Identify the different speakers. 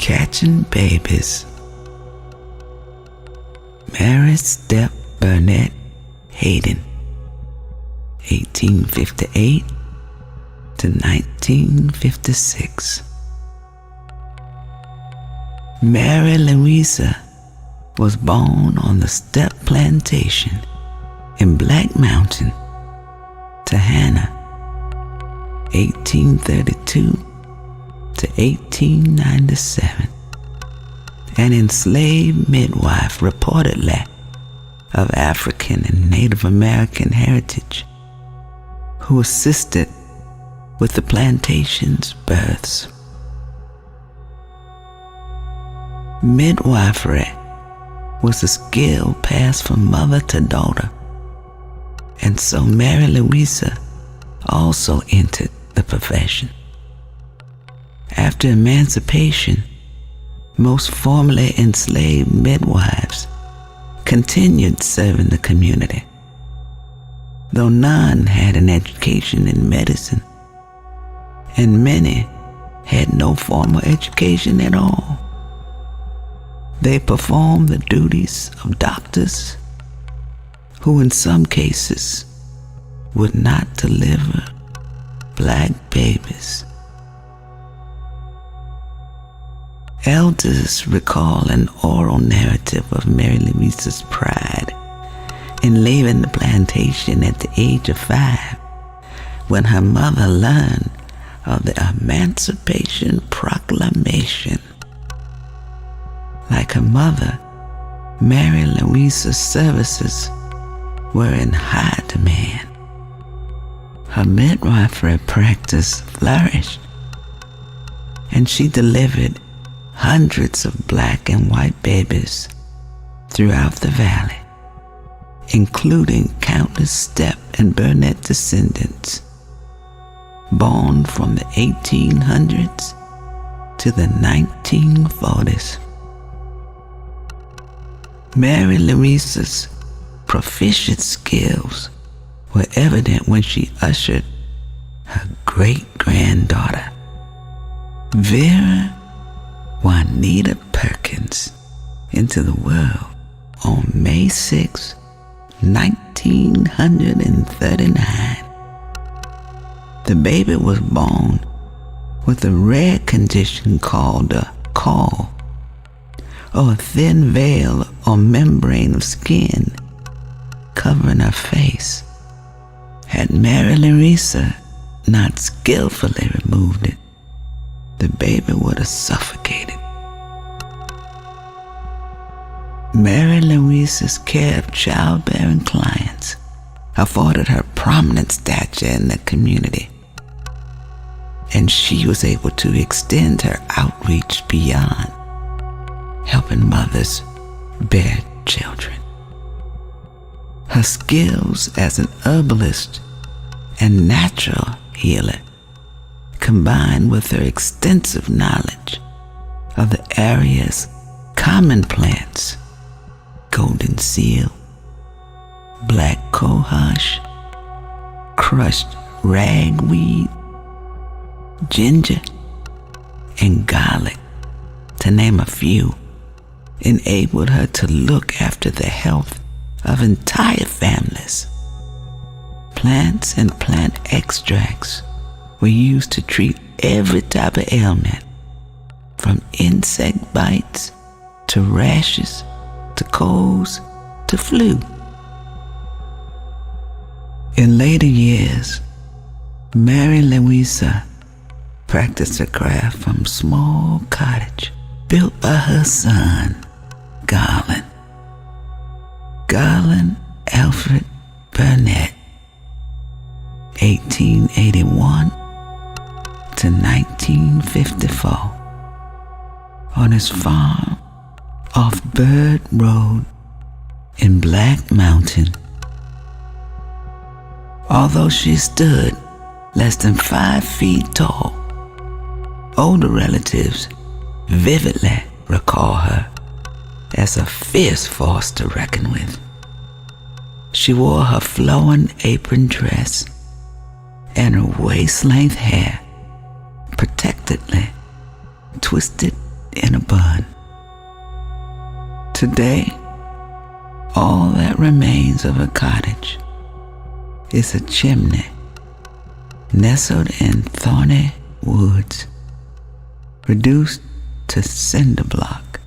Speaker 1: Catching Babies. Married Stepp Burnette Hayden, 1858 to 1956. Mary Louisa was born on the Stepp plantation in Black Mountain, Tahana, 1832 to 1897, an enslaved midwife reportedly of African and Native American heritage who assisted with the plantation's births. Midwifery was a skill passed from mother to daughter, and so Mary Louisa also entered the profession. After emancipation, most formerly enslaved midwives continued serving the community, though none had an education in medicine, and many had no formal education at all. They performed the duties of doctors, who in some cases would not deliver black babies. Elders recall an oral narrative of Mary Louisa's pride in leaving the plantation at the age of 5 when her mother learned of the Emancipation Proclamation. Like her mother, Mary Louisa's services were in high demand. Her midwifery practice flourished, and she delivered hundreds of black and white babies throughout the valley, including countless Stepp and Burnette descendants born from the 1800s to the 1940s. Mary Louisa's proficient skills were evident when she ushered her great-granddaughter, Vera Juanita Perkins, into the world on May 6, 1939. The baby was born with a rare condition called a caul, or a thin veil or membrane of skin covering her face. Had Mary Louisa not skillfully removed it, the baby would have suffocated. Mary Louisa's care of childbearing clients afforded her prominent stature in the community, and she was able to extend her outreach beyond helping mothers bear children. Her skills as an herbalist and natural healer, combined with her extensive knowledge of the area's common plants, golden seal, black cohosh, crushed ragweed, ginger, and garlic, to name a few, enabled her to look after the health of entire families. Plants and plant extracts were used to treat every type of ailment, from insect bites to rashes to colds to flu. In later years, Mary Louisa practiced her craft from a small cottage built by her son, Garland Alfred Burnette, 1881 to 1954, on his farm off Bird Road in Black Mountain. Although she stood less than 5 feet tall, older relatives vividly recall her as a fierce force to reckon with. She wore her flowing apron dress and her waist-length hair protectedly twisted in a bun. Today, all that remains of a cottage is a chimney nestled in thorny woods, reduced to cinder block